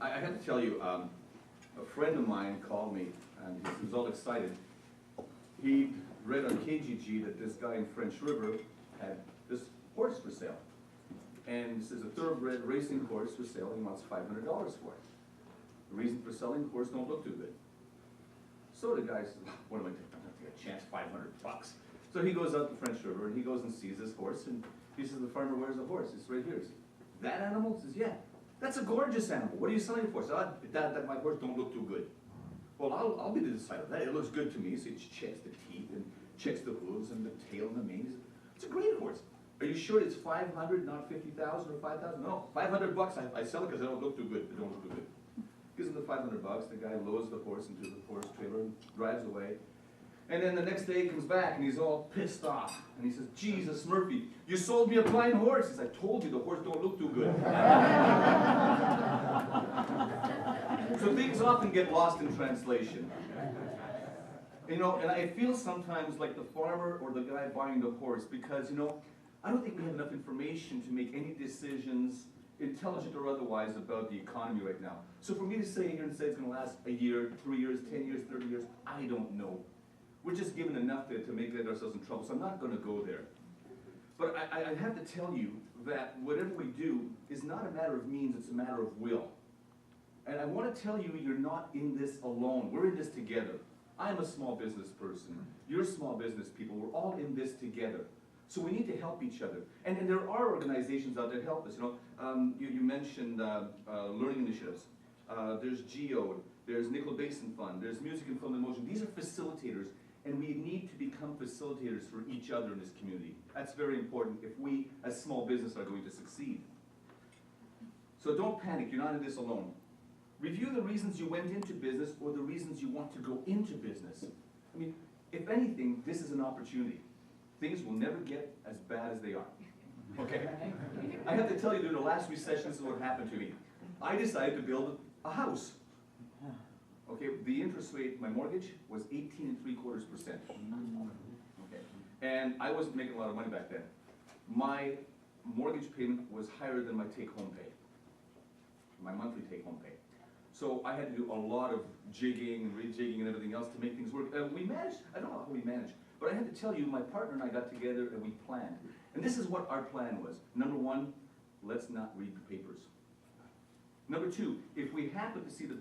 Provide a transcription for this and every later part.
I have to tell you, a friend of mine called me, and he was all excited. He read on KGG that this guy in French River had this horse for sale. And this is a thoroughbred racing horse for sale. He wants $500 for it. The reason for selling, the horse don't look too good. So the guy says, what am I taking? I'm going to take a chance, $500. So he goes out to French River, and he goes and sees this horse, and he says, the farmer, where's the horse? It's right here. He says, that animal? He says, yeah. That's a gorgeous animal. What are you selling it for? So that my horse don't look too good. Well, I'll be the decider. That it looks good to me. So he checks the teeth and checks the hooves and the tail and the mane. He says, it's a great horse. Are you sure it's 500, not 50,000 or 5,000? No, $500. I sell it because they don't look too good. They don't look too good. Gives him the $500. The guy loads the horse into the horse trailer and drives away. And then the next day he comes back and he's all pissed off. And he says, Jesus Murphy, you sold me a blind horse. He says, I told you the horse don't look too good. So things often get lost in translation. You know, and I feel sometimes like the farmer or the guy buying the horse because, you know, I don't think we have enough information to make any decisions, intelligent or otherwise, about the economy right now. So for me to say here and say it's going to last a year, 3 years, 10 years, 30 years, I don't know. We're just given enough to make ourselves in trouble, so I'm not going to go there. But I have to tell you that whatever we do is not a matter of means, it's a matter of will. And I want to tell you, you're not in this alone. We're in this together. I'm a small business person. You're small business people. We're all in this together. So we need to help each other. And there are organizations out there that help us. You know, you mentioned learning initiatives. There's GEODE. There's Nickel Basin Fund. There's Music and Film and Motion. These are facilitators. And we need to become facilitators for each other in this community. That's very important if we, as small business, are going to succeed. So don't panic, you're not in this alone. Review the reasons you went into business or the reasons you want to go into business. I mean, if anything, this is an opportunity. Things will never get as bad as they are. Okay? I have to tell you, during the last recession, this is what happened to me. I decided to build a house. Okay, the interest rate, my mortgage, was 18.75%. Okay, and I wasn't making a lot of money back then. My mortgage payment was higher than my take-home pay, my monthly take-home pay. So I had to do a lot of jigging and rejigging and everything else to make things work. We managed, I don't know how we managed, but I had to tell you, my partner and I got together and we planned. And this is what our plan was. Number one, let's not read the papers. Number two, if we happen to see the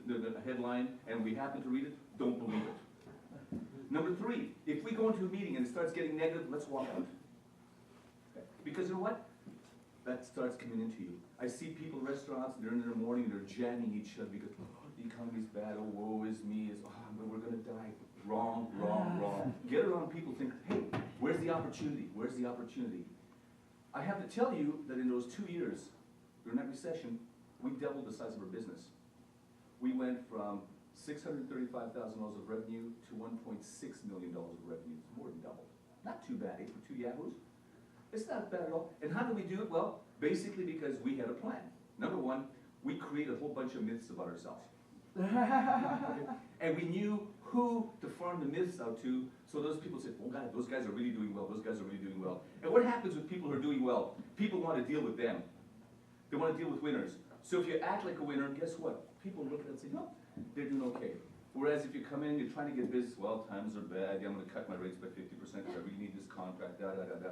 headline and we happen to read it, don't believe it. Number three, if we go into a meeting and it starts getting negative, let's walk out. Okay. Because you know what? That starts coming into you. I see people in restaurants, they're in their morning, and they're jamming each other because, oh, the economy's bad, oh, woe is me, we're going to die. Wrong, wrong, wrong. Get around people, think, hey, where's the opportunity? Where's the opportunity? I have to tell you that in those 2 years, during that recession, we doubled the size of our business. We went from $635,000 of revenue to $1.6 million of revenue. It's more than double. Not too bad, eh, for two yahoos? It's not bad at all. And how did we do it? Well, basically because we had a plan. Number one, we created a whole bunch of myths about ourselves. Okay? And we knew who to farm the myths out to, so those people said, oh God, those guys are really doing well, those guys are really doing well. And what happens with people who are doing well? People want to deal with them. They want to deal with winners. So if you act like a winner, guess what? People look at it and say, no, they're doing okay. Whereas if you come in, you're trying to get business, well, times are bad, yeah, I'm going to cut my rates by 50% because I really need this contract, da, da, da, da.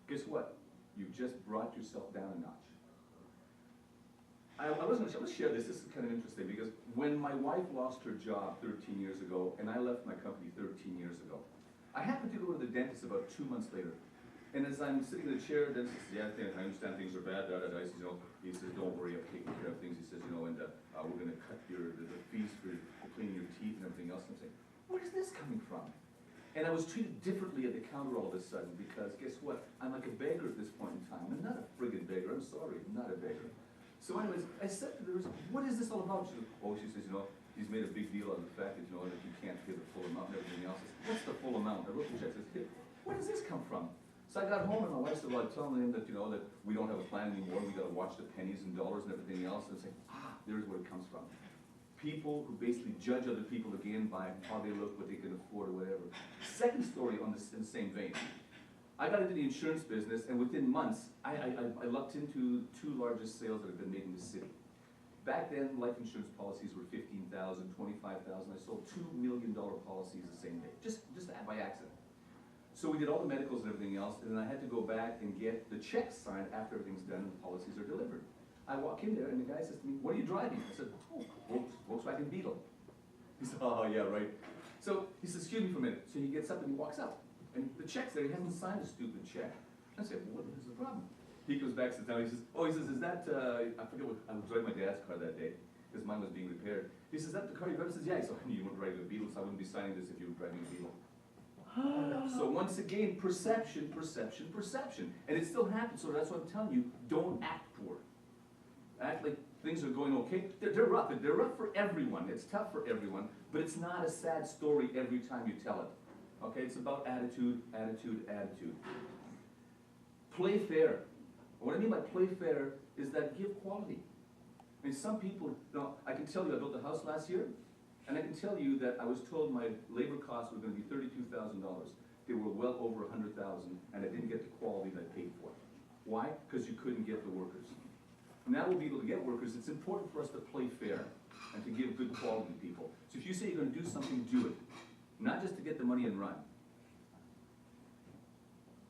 Guess what? You've just brought yourself down a notch. I was going to share this. This is kind of interesting because when my wife lost her job 13 years ago and I left my company 13 years ago, I happened to go to the dentist about 2 months later. And as I'm sitting in the chair, the dentist says, yeah, I understand things are bad, da, da, da. He says, you know, he says, don't worry, I'm taking care of things. He says, you know, and we're going to cut the fees for cleaning your teeth and everything else. And I'm saying, where's this coming from? And I was treated differently at the counter all of a sudden because guess what? I'm like a beggar at this point in time. I'm not a friggin' beggar. I'm sorry, I'm not a beggar. So anyways, I said to her, what is this all about? She says, oh, she says, you know, he's made a big deal out of the fact that, you know, that you can't pay the full amount and everything else. I said, what's the full amount? I wrote the check and said, hey, where does this come from? So I got home and my wife said, well, I'm telling him that, you know, that we don't have a plan anymore. We got to watch the pennies and dollars and everything else. And say, there's where it comes from. People who basically judge other people again by how they look, what they can afford, or whatever. Second story on this, in the same vein. I got into the insurance business, and within months, I lucked into 2 largest sales that have been made in the city. Back then, life insurance policies were $15,000, $25,000. I sold $2 million policies the same day, just by accident. So we did all the medicals and everything else, and then I had to go back and get the checks signed after everything's done and the policies are delivered. I walk in there and the guy says to me, "What are you driving?" I said, "Oh, Volkswagen Beetle." He said, "Oh, yeah, right." So he says, "Excuse me for a minute." So he gets up and he walks out. And the check's there, he hasn't signed a stupid check. I said, "Well, what is the problem?" He comes back to the town, he says, "Is that, I forget what, I was driving my dad's car that day, because mine was being repaired." He says, "Is that the car you drive?" I says, "Yeah." So I knew you weren't driving a Beetle, so I wouldn't be signing this if you were driving a Beetle. So once again, perception, perception, perception. And it still happens, so that's what I'm telling you, don't act poor. Act like things are going okay. They're rough. They're rough for everyone. It's tough for everyone, but it's not a sad story every time you tell it. Okay, it's about attitude, attitude, attitude. Play fair. What I mean by play fair is that give quality. I mean, some people, I can tell you I built a house last year, and I can tell you that I was told my labor costs were going to be $32,000. They were well over $100,000, and I didn't get the quality that I paid for. Why? Because you couldn't get the workers. Now we'll be able to get workers. It's important for us to play fair and to give good quality to people. So if you say you're going to do something, do it. Not just to get the money and run.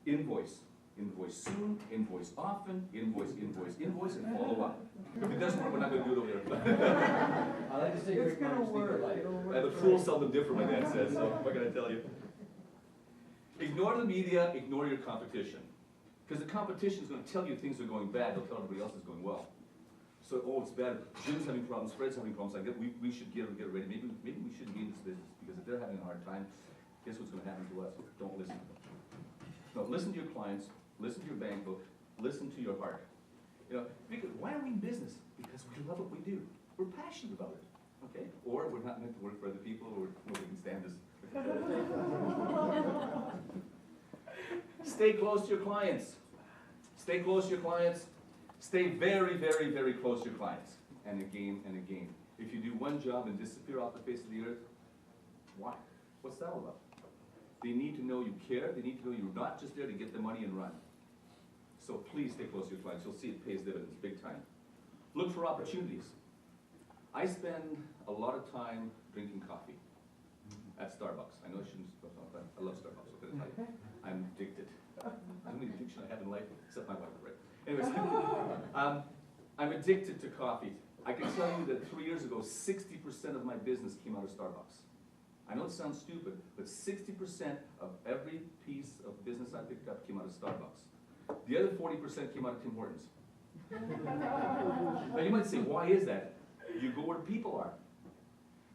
Invoice. Invoice soon, invoice often, invoice, and follow up. If it doesn't work, we're not going to do it over there. I like to say It's gonna work. The fools seldom differ, my dad says, so what can I tell you? Ignore the media, ignore your competition. Because the competition is going to tell you things are going bad, they'll tell everybody else is going well. So, oh, it's bad, Jim's having problems, Fred's having problems, we should get ready, maybe we shouldn't be in this business, because if they're having a hard time, guess what's going to happen to us? Don't listen to them. No, listen to your clients, listen to your bank book, listen to your heart. You know, because why are we in business? Because we love what we do. We're passionate about it, okay? Or we're not meant to work for other people, or nobody can stand us. Stay close to your clients. Stay close to your clients. Stay very, very, very close to your clients. And again and again. If you do one job and disappear off the face of the earth, why? What's that all about? They need to know you care. They need to know you're not just there to get the money and run. So please stay close to your clients. You'll see it pays dividends big time. Look for opportunities. I spend a lot of time drinking coffee at Starbucks. I know I shouldn't, I love Starbucks. What can I tell you? I'm addicted. I don't need addiction I have in life, except my wife, right? Anyways, I'm addicted to coffee. I can tell you that 3 years ago, 60% of my business came out of Starbucks. I know it sounds stupid, but 60% of every piece of business I picked up came out of Starbucks. The other 40% came out of Tim Hortons. Now you might say, why is that? You go where people are.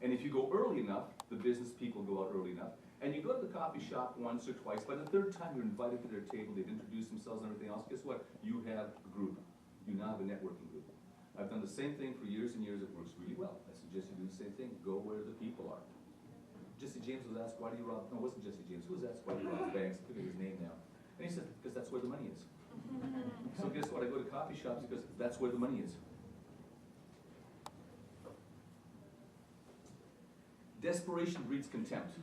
And if you go early enough, the business people go out early enough, and you go to the coffee shop once or twice, by the third time you're invited to their table, they've introduced themselves and everything else, guess what? You have a group. You now have a networking group. I've done the same thing for years and years, it works really well. I suggest you do the same thing, go where the people are. Jesse James was asked, why do you rob, no, it wasn't Jesse James, who was asked why do you rob banks? I forget his name now. And he said, because that's where the money is. So guess what, I go to coffee shops because that's where the money is. Desperation breeds contempt.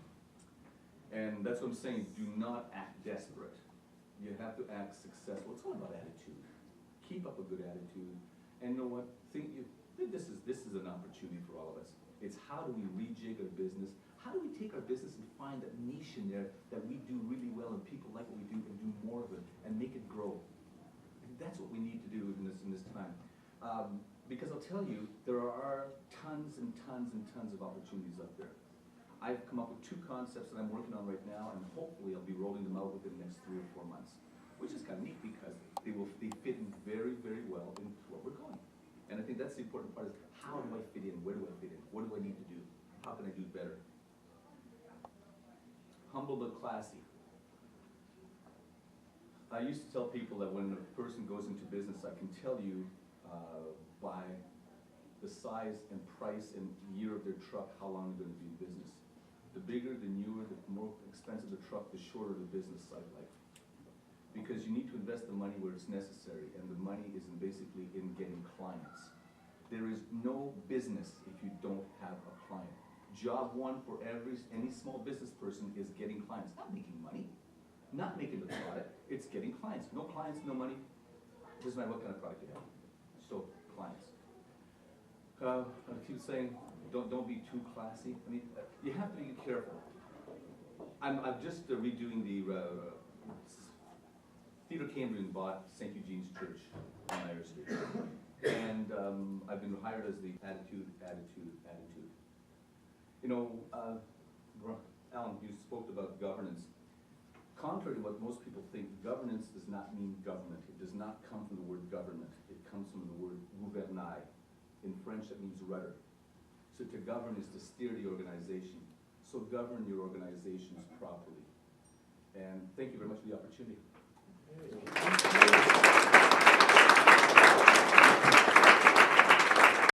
And that's what I'm saying, do not act desperate. You have to act successful. It's all about attitude. Keep up a good attitude. And you know what, this is an opportunity for all of us. It's how do we rejig our business? How do we take our business and find that niche in there that we do really well and people like what we do and do more of it and make it grow? And that's what we need to do in this time. Because I'll tell you, there are tons and tons and tons of opportunities up there. I've come up with 2 concepts that I'm working on right now, and hopefully I'll be rolling them out within the next 3 or 4 months, which is kind of neat because they fit in very, very well into what we're going. And I think that's the important part is how do I fit in? Where do I fit in? What do I need to do? How can I do better? Humble but classy. I used to tell people that when a person goes into business, I can tell you by the size and price and year of their truck how long they're going to be in business. The bigger, the newer, the more expensive the truck, the shorter the business site life. Because you need to invest the money where it's necessary, and the money is basically in getting clients. There is no business if you don't have a client. Job one for any small business person is getting clients, not making money, not making the product, it's getting clients. No clients, no money, doesn't matter what kind of product you have. So, clients. I keep saying, don't be too classy. I mean, you have to be careful. I'm just redoing the Theatre Cambrian bought St. Eugene's Church on Irish Street, and I've been hired as the attitude. You know, Alan, you spoke about governance. Contrary to what most people think, governance does not mean government. It does not come from the word government. It comes from the word gouverner. In French, that means rudder. So to govern is to steer the organization. So govern your organizations properly. And thank you very much for the opportunity.